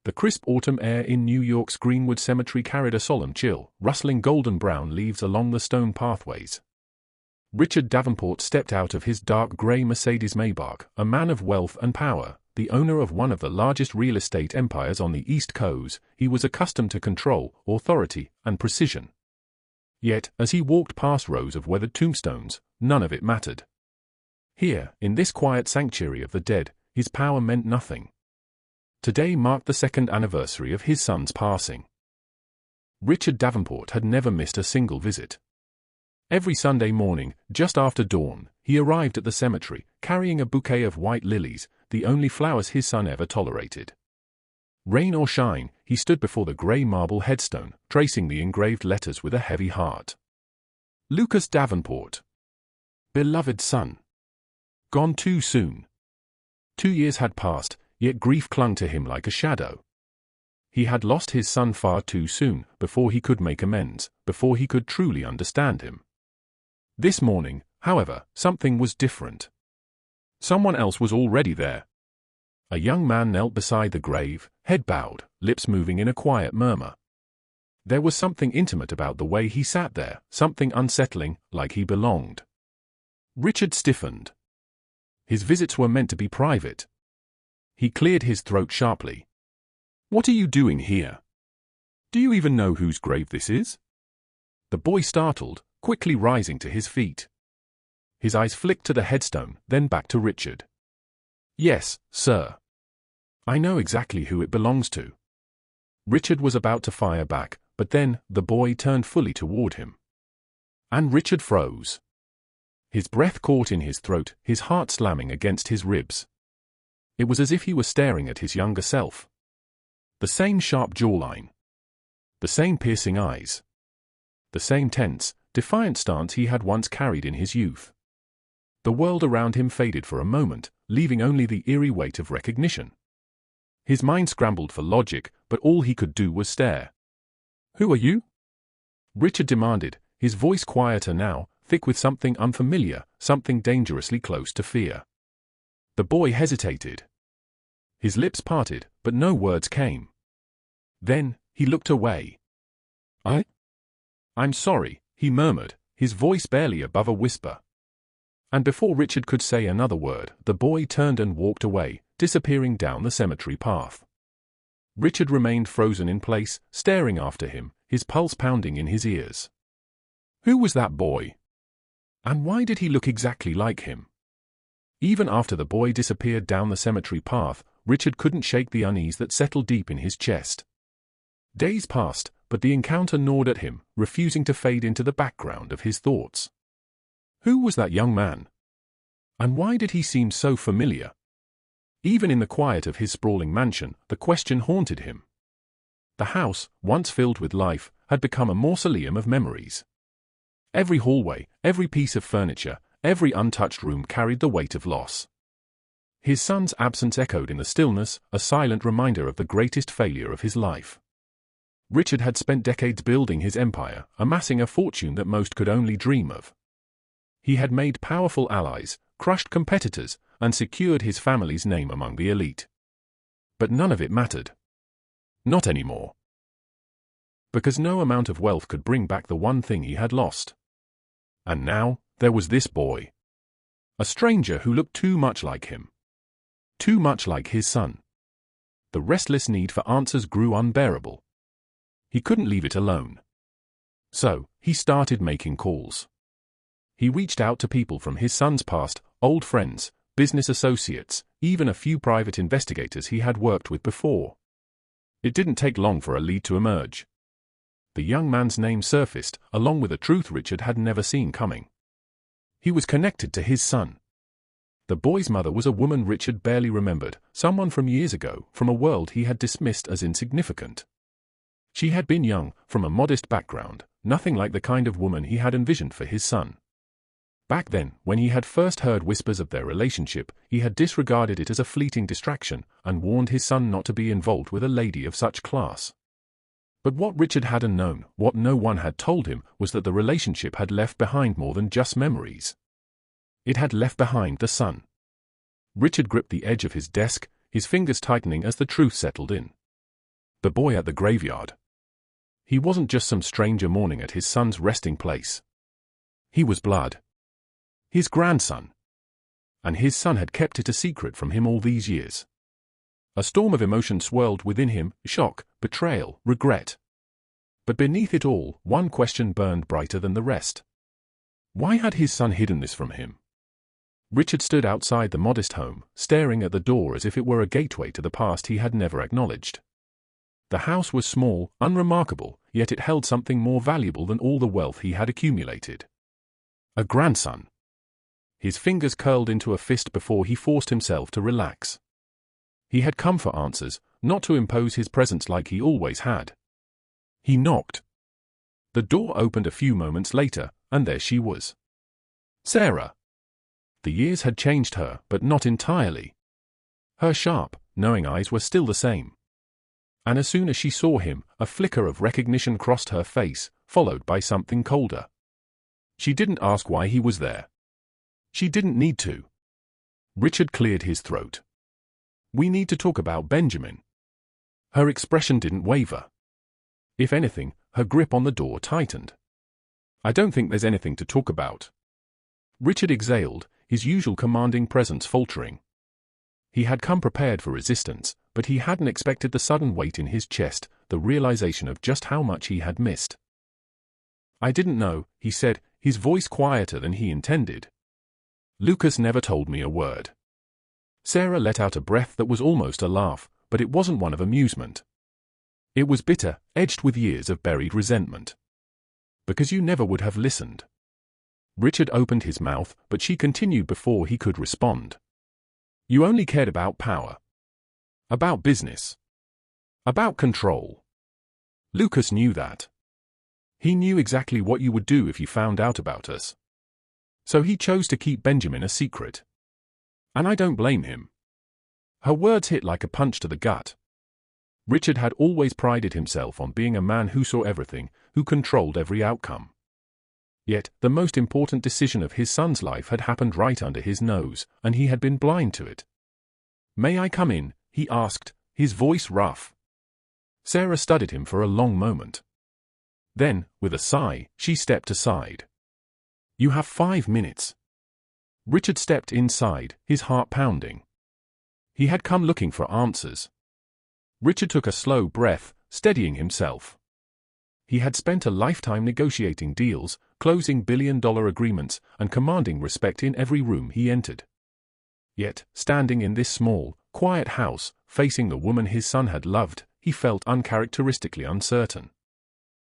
The crisp autumn air in New York's Greenwood Cemetery carried a solemn chill, rustling golden-brown leaves along the stone pathways. Richard Davenport stepped out of his dark gray Mercedes Maybach, a man of wealth and power, the owner of one of the largest real estate empires on the East Coast. He was accustomed to control, authority, and precision. Yet, as he walked past rows of weathered tombstones, none of it mattered. Here, in this quiet sanctuary of the dead, his power meant nothing. Today marked the second anniversary of his son's passing. Richard Davenport had never missed a single visit. Every Sunday morning, just after dawn, he arrived at the cemetery, carrying a bouquet of white lilies, the only flowers his son ever tolerated. Rain or shine, he stood before the gray marble headstone, tracing the engraved letters with a heavy heart. Lucas Davenport. Beloved son. Gone too soon. 2 years had passed, yet grief clung to him like a shadow. He had lost his son far too soon, before he could make amends, before he could truly understand him. This morning, however, something was different. Someone else was already there. A young man knelt beside the grave, head bowed, lips moving in a quiet murmur. There was something intimate about the way he sat there, something unsettling, like he belonged. Richard stiffened. His visits were meant to be private. He cleared his throat sharply. "What are you doing here? Do you even know whose grave this is?" The boy startled, quickly rising to his feet. His eyes flicked to the headstone, then back to Richard. "Yes, sir. I know exactly who it belongs to." Richard was about to fire back, but then, the boy turned fully toward him. And Richard froze. His breath caught in his throat, his heart slamming against his ribs. It was as if he were staring at his younger self. The same sharp jawline. The same piercing eyes. The same tense, defiant stance he had once carried in his youth. The world around him faded for a moment, leaving only the eerie weight of recognition. His mind scrambled for logic, but all he could do was stare. "Who are you?" Richard demanded, his voice quieter now, thick with something unfamiliar, something dangerously close to fear. The boy hesitated. His lips parted, but no words came. Then, he looked away. "I'm sorry," he murmured, his voice barely above a whisper. And before Richard could say another word, the boy turned and walked away, disappearing down the cemetery path. Richard remained frozen in place, staring after him, his pulse pounding in his ears. Who was that boy? And why did he look exactly like him? Even after the boy disappeared down the cemetery path, Richard couldn't shake the unease that settled deep in his chest. Days passed, but the encounter gnawed at him, refusing to fade into the background of his thoughts. Who was that young man? And why did he seem so familiar? Even in the quiet of his sprawling mansion, the question haunted him. The house, once filled with life, had become a mausoleum of memories. Every hallway, every piece of furniture, every untouched room carried the weight of loss. His son's absence echoed in the stillness, a silent reminder of the greatest failure of his life. Richard had spent decades building his empire, amassing a fortune that most could only dream of. He had made powerful allies, crushed competitors, and secured his family's name among the elite. But none of it mattered. Not anymore. Because no amount of wealth could bring back the one thing he had lost. And now, there was this boy. A stranger who looked too much like him. Too much like his son. The restless need for answers grew unbearable. He couldn't leave it alone. So, he started making calls. He reached out to people from his son's past, old friends, business associates, even a few private investigators he had worked with before. It didn't take long for a lead to emerge. The young man's name surfaced, along with a truth Richard had never seen coming. He was connected to his son. The boy's mother was a woman Richard barely remembered, someone from years ago, from a world he had dismissed as insignificant. She had been young, from a modest background, nothing like the kind of woman he had envisioned for his son. Back then, when he had first heard whispers of their relationship, he had disregarded it as a fleeting distraction, and warned his son not to be involved with a lady of such class. But what Richard hadn't known, what no one had told him, was that the relationship had left behind more than just memories. It had left behind the son. Richard gripped the edge of his desk, his fingers tightening as the truth settled in. The boy at the graveyard. He wasn't just some stranger mourning at his son's resting place. He was blood. His grandson. And his son had kept it a secret from him all these years. A storm of emotion swirled within him: shock, betrayal, regret. But beneath it all, one question burned brighter than the rest. Why had his son hidden this from him? Richard stood outside the modest home, staring at the door as if it were a gateway to the past he had never acknowledged. The house was small, unremarkable, yet it held something more valuable than all the wealth he had accumulated. A grandson. His fingers curled into a fist before he forced himself to relax. He had come for answers, not to impose his presence like he always had. He knocked. The door opened a few moments later, and there she was. Sarah. The years had changed her, but not entirely. Her sharp, knowing eyes were still the same. And as soon as she saw him, a flicker of recognition crossed her face, followed by something colder. She didn't ask why he was there. She didn't need to. Richard cleared his throat. We need to talk about Benjamin. Her expression didn't waver. If anything, her grip on the door tightened. I don't think there's anything to talk about. Richard exhaled, his usual commanding presence faltering. He had come prepared for resistance, but he hadn't expected the sudden weight in his chest, the realization of just how much he had missed. I didn't know, he said, his voice quieter than he intended. Lucas never told me a word. Sarah let out a breath that was almost a laugh, but it wasn't one of amusement. It was bitter, edged with years of buried resentment. Because you never would have listened. Richard opened his mouth, but she continued before he could respond. You only cared about power. About business. About control. Lucas knew that. He knew exactly what you would do if you found out about us. So he chose to keep Benjamin a secret. And I don't blame him. Her words hit like a punch to the gut. Richard had always prided himself on being a man who saw everything, who controlled every outcome. Yet, the most important decision of his son's life had happened right under his nose, and he had been blind to it. May I come in? He asked, his voice rough. Sarah studied him for a long moment. Then, with a sigh, she stepped aside. You have 5 minutes. Richard stepped inside, his heart pounding. He had come looking for answers. Richard took a slow breath, steadying himself. He had spent a lifetime negotiating deals, closing billion-dollar agreements, and commanding respect in every room he entered. Yet, standing in this small, quiet house, facing the woman his son had loved, he felt uncharacteristically uncertain.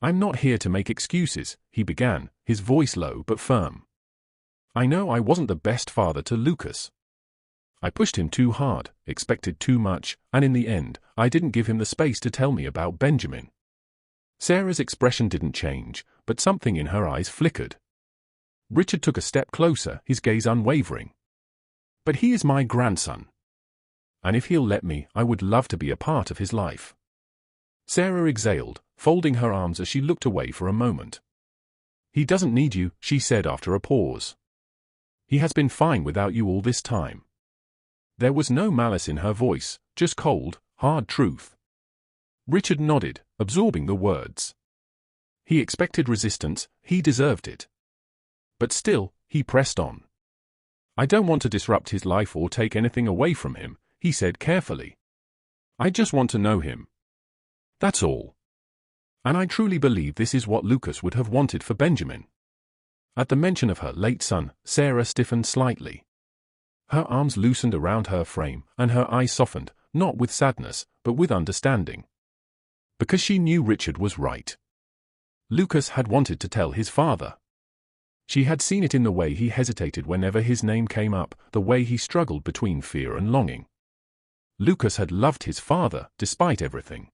I'm not here to make excuses, he began, his voice low but firm. I know I wasn't the best father to Lucas. I pushed him too hard, expected too much, and in the end, I didn't give him the space to tell me about Benjamin. Sarah's expression didn't change, but something in her eyes flickered. Richard took a step closer, his gaze unwavering. But he is my grandson. And if he'll let me, I would love to be a part of his life. Sarah exhaled, folding her arms as she looked away for a moment. He doesn't need you, she said after a pause. He has been fine without you all this time. There was no malice in her voice, just cold, hard truth. Richard nodded, absorbing the words. He expected resistance, he deserved it. But still, he pressed on. I don't want to disrupt his life or take anything away from him, he said carefully. I just want to know him. That's all. And I truly believe this is what Lucas would have wanted for Benjamin. At the mention of her late son, Sarah stiffened slightly. Her arms loosened around her frame, and her eyes softened, not with sadness, but with understanding. Because she knew Richard was right. Lucas had wanted to tell his father. She had seen it in the way he hesitated whenever his name came up, the way he struggled between fear and longing. Lucas had loved his father, despite everything.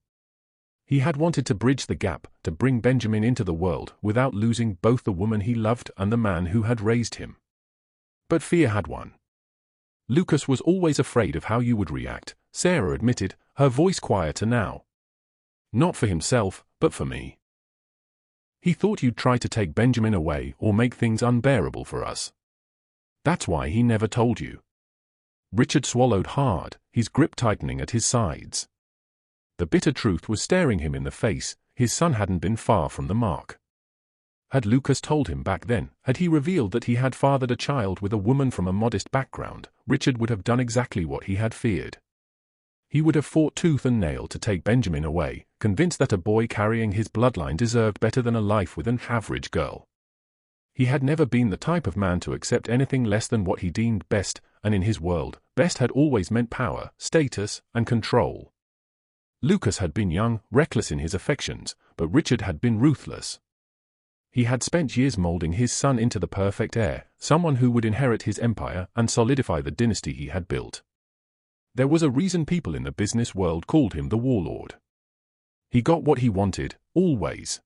He had wanted to bridge the gap, to bring Benjamin into the world, without losing both the woman he loved and the man who had raised him. But fear had won. Lucas was always afraid of how you would react, Sarah admitted, her voice quieter now. Not for himself, but for me. He thought you'd try to take Benjamin away or make things unbearable for us. That's why he never told you. Richard swallowed hard, his grip tightening at his sides. The bitter truth was staring him in the face: his son hadn't been far from the mark. Had Lucas told him back then, had he revealed that he had fathered a child with a woman from a modest background, Richard would have done exactly what he had feared. He would have fought tooth and nail to take Benjamin away, convinced that a boy carrying his bloodline deserved better than a life with an average girl. He had never been the type of man to accept anything less than what he deemed best, and in his world, best had always meant power, status, and control. Lucas had been young, reckless in his affections, but Richard had been ruthless. He had spent years molding his son into the perfect heir, someone who would inherit his empire and solidify the dynasty he had built. There was a reason people in the business world called him the warlord. He got what he wanted, always.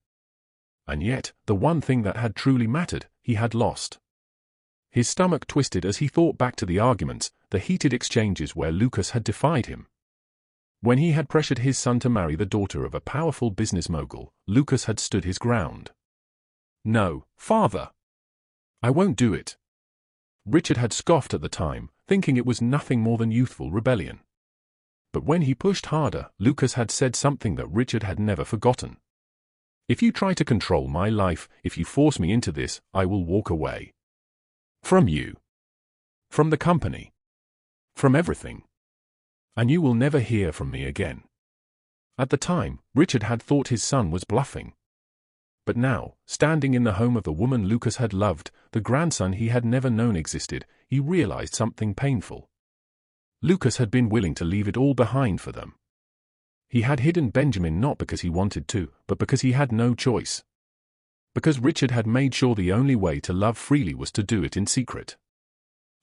And yet, the one thing that had truly mattered, he had lost. His stomach twisted as he thought back to the arguments, the heated exchanges where Lucas had defied him. When he had pressured his son to marry the daughter of a powerful business mogul, Lucas had stood his ground. "No, father. I won't do it." Richard had scoffed at the time, thinking it was nothing more than youthful rebellion. But when he pushed harder, Lucas had said something that Richard had never forgotten. "If you try to control my life, if you force me into this, I will walk away. From you. From the company. From everything. And you will never hear from me again." At the time, Richard had thought his son was bluffing. But now, standing in the home of the woman Lucas had loved, the grandson he had never known existed, he realized something painful. Lucas had been willing to leave it all behind for them. He had hidden Benjamin not because he wanted to, but because he had no choice. Because Richard had made sure the only way to love freely was to do it in secret.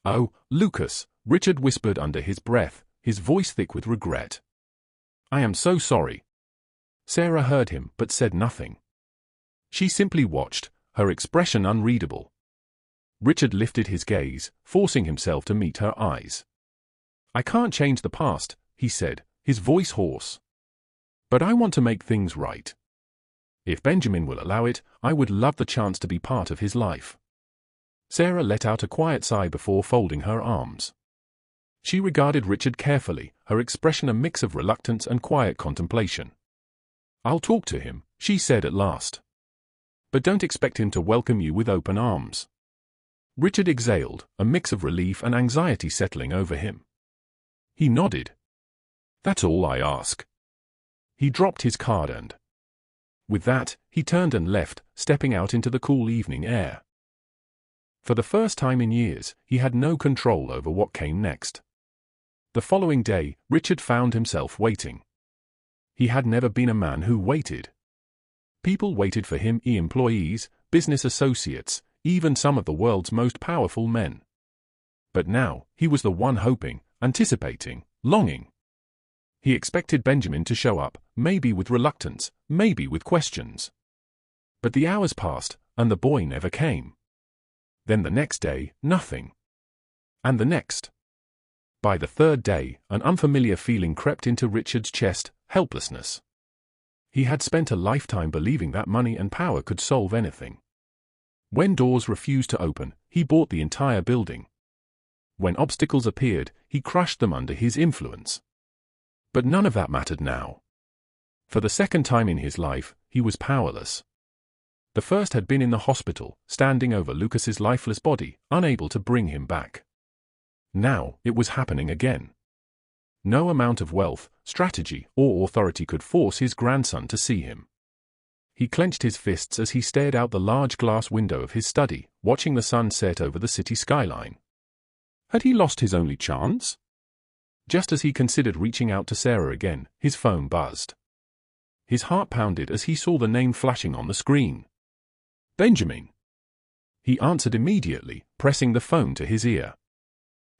"Oh, Lucas," Richard whispered under his breath, his voice thick with regret. "I am so sorry." Sarah heard him but said nothing. She simply watched, her expression unreadable. Richard lifted his gaze, forcing himself to meet her eyes. "I can't change the past," he said, his voice hoarse. "But I want to make things right. If Benjamin will allow it, I would love the chance to be part of his life." Sarah let out a quiet sigh before folding her arms. She regarded Richard carefully, her expression a mix of reluctance and quiet contemplation. "I'll talk to him," she said at last. "But don't expect him to welcome you with open arms." Richard exhaled, a mix of relief and anxiety settling over him. He nodded. "That's all I ask." He dropped his card and, with that, he turned and left, stepping out into the cool evening air. For the first time in years, he had no control over what came next. The following day, Richard found himself waiting. He had never been a man who waited. People waited for him, employees, business associates, even some of the world's most powerful men. But now, he was the one hoping, anticipating, longing. He expected Benjamin to show up, maybe with reluctance, maybe with questions. But the hours passed, and the boy never came. Then the next day, nothing. And the next. By the third day, an unfamiliar feeling crept into Richard's chest: helplessness. He had spent a lifetime believing that money and power could solve anything. When doors refused to open, he bought the entire building. When obstacles appeared, he crushed them under his influence. But none of that mattered now. For the second time in his life, he was powerless. The first had been in the hospital, standing over Lucas's lifeless body, unable to bring him back. Now, it was happening again. No amount of wealth, strategy, or authority could force his grandson to see him. He clenched his fists as he stared out the large glass window of his study, watching the sun set over the city skyline. Had he lost his only chance? Just as he considered reaching out to Sarah again, his phone buzzed. His heart pounded as he saw the name flashing on the screen. "Benjamin." He answered immediately, pressing the phone to his ear.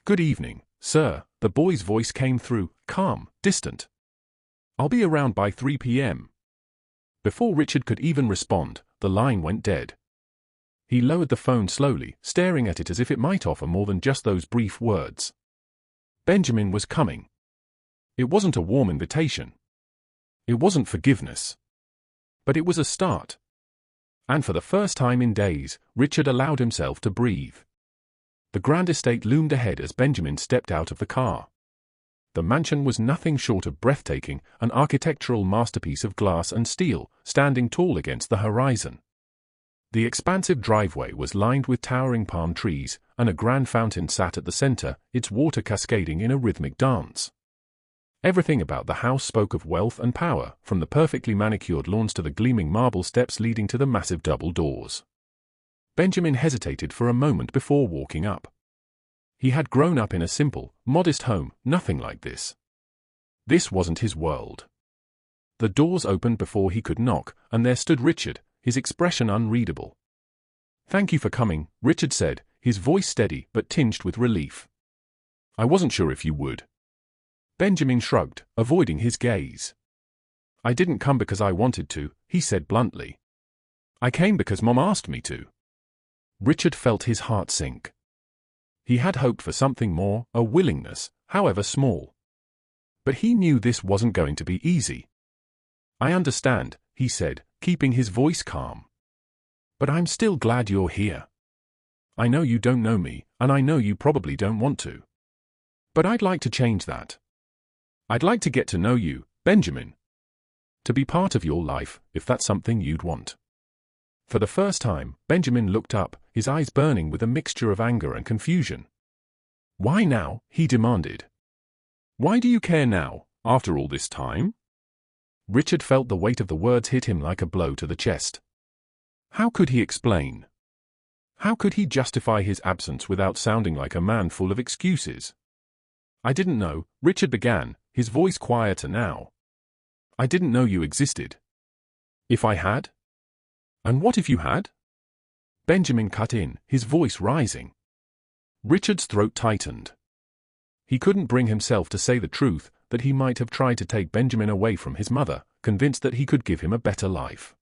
"Good evening, sir," the boy's voice came through, calm, distant. "I'll be around by 3 p.m. Before Richard could even respond, the line went dead. He lowered the phone slowly, staring at it as if it might offer more than just those brief words. Benjamin was coming. It wasn't a warm invitation. It wasn't forgiveness. But it was a start. And for the first time in days, Richard allowed himself to breathe. The grand estate loomed ahead as Benjamin stepped out of the car. The mansion was nothing short of breathtaking, an architectural masterpiece of glass and steel, standing tall against the horizon. The expansive driveway was lined with towering palm trees, and a grand fountain sat at the center, its water cascading in a rhythmic dance. Everything about the house spoke of wealth and power, from the perfectly manicured lawns to the gleaming marble steps leading to the massive double doors. Benjamin hesitated for a moment before walking up. He had grown up in a simple, modest home, nothing like this. This wasn't his world. The doors opened before he could knock, and there stood Richard, his expression unreadable. "Thank you for coming," Richard said, his voice steady but tinged with relief. "I wasn't sure if you would." Benjamin shrugged, avoiding his gaze. "I didn't come because I wanted to," he said bluntly. "I came because Mom asked me to." Richard felt his heart sink. He had hoped for something more, a willingness, however small. But he knew this wasn't going to be easy. "I understand," he said, keeping his voice calm. "But I'm still glad you're here. I know you don't know me, and I know you probably don't want to. But I'd like to change that. I'd like to get to know you, Benjamin. To be part of your life, if that's something you'd want." For the first time, Benjamin looked up, his eyes burning with a mixture of anger and confusion. "Why now?" he demanded. "Why do you care now, after all this time?" Richard felt the weight of the words hit him like a blow to the chest. How could he explain? How could he justify his absence without sounding like a man full of excuses? "I didn't know," Richard began, his voice quieter now. "I didn't know you existed. If I had?" "And what if you had?" Benjamin cut in, his voice rising. Richard's throat tightened. He couldn't bring himself to say the truth, that he might have tried to take Benjamin away from his mother, convinced that he could give him a better life.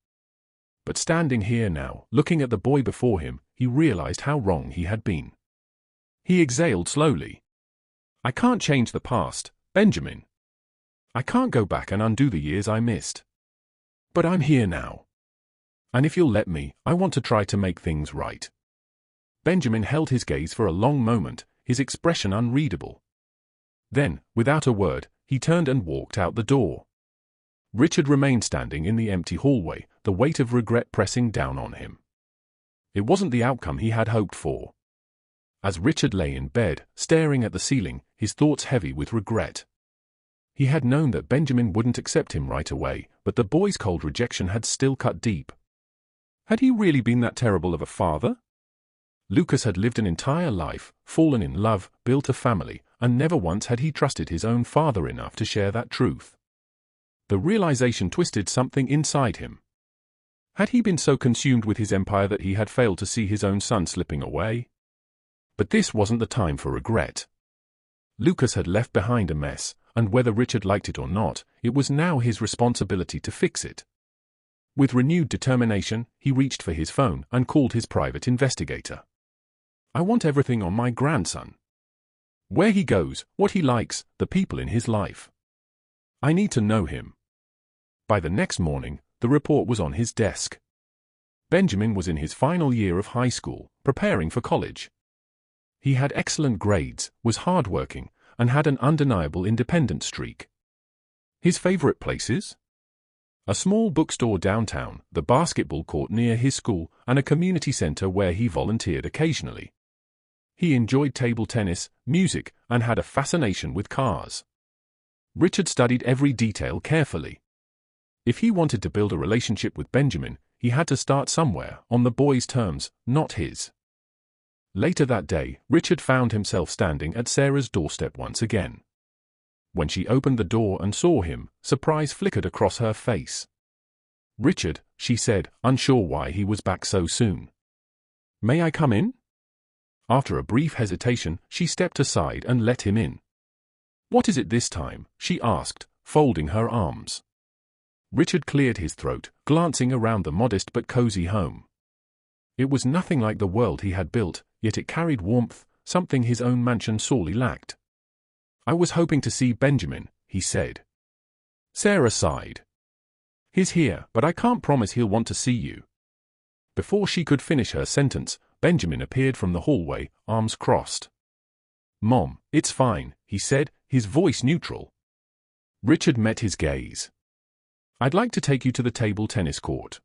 But standing here now, looking at the boy before him, he realized how wrong he had been. He exhaled slowly. "I can't change the past, Benjamin. I can't go back and undo the years I missed. But I'm here now. And if you'll let me, I want to try to make things right." Benjamin held his gaze for a long moment, his expression unreadable. Then, without a word, he turned and walked out the door. Richard remained standing in the empty hallway, the weight of regret pressing down on him. It wasn't the outcome he had hoped for. As Richard lay in bed, staring at the ceiling, his thoughts heavy with regret. He had known that Benjamin wouldn't accept him right away, but the boy's cold rejection had still cut deep. Had he really been that terrible of a father? Lucas had lived an entire life, fallen in love, built a family, and never once had he trusted his own father enough to share that truth. The realization twisted something inside him. Had he been so consumed with his empire that he had failed to see his own son slipping away? But this wasn't the time for regret. Lucas had left behind a mess, and whether Richard liked it or not, it was now his responsibility to fix it. With renewed determination, he reached for his phone and called his private investigator. "I want everything on my grandson. Where he goes, what he likes, the people in his life. I need to know him." By the next morning, the report was on his desk. Benjamin was in his final year of high school, preparing for college. He had excellent grades, was hardworking, and had an undeniable independent streak. His favorite places? A small bookstore downtown, the basketball court near his school, and a community center where he volunteered occasionally. He enjoyed table tennis, music, and had a fascination with cars. Richard studied every detail carefully. If he wanted to build a relationship with Benjamin, he had to start somewhere, on the boy's terms, not his. Later that day, Richard found himself standing at Sarah's doorstep once again. When she opened the door and saw him, surprise flickered across her face. "Richard," she said, unsure why he was back so soon. "May I come in?" After a brief hesitation, she stepped aside and let him in. "What is it this time?" she asked, folding her arms. Richard cleared his throat, glancing around the modest but cozy home. It was nothing like the world he had built, yet it carried warmth, something his own mansion sorely lacked. "I was hoping to see Benjamin," he said. Sarah sighed. "He's here, but I can't promise he'll want to see you." Before she could finish her sentence, Benjamin appeared from the hallway, arms crossed. "Mom, it's fine," he said, his voice neutral. Richard met his gaze. "I'd like to take you to the table tennis court.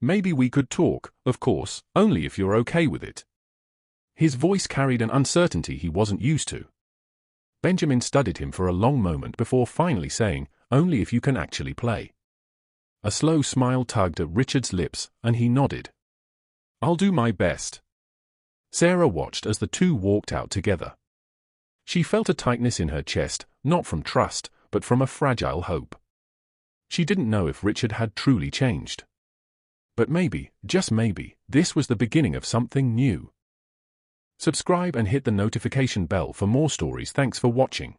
Maybe we could talk, of course, only if you're okay with it." His voice carried an uncertainty he wasn't used to. Benjamin studied him for a long moment before finally saying, "Only if you can actually play." A slow smile tugged at Richard's lips, and he nodded. "I'll do my best." Sarah watched as the two walked out together. She felt a tightness in her chest, not from trust, but from a fragile hope. She didn't know if Richard had truly changed. But maybe, just maybe, this was the beginning of something new. Subscribe and hit the notification bell for more stories. Thanks for watching.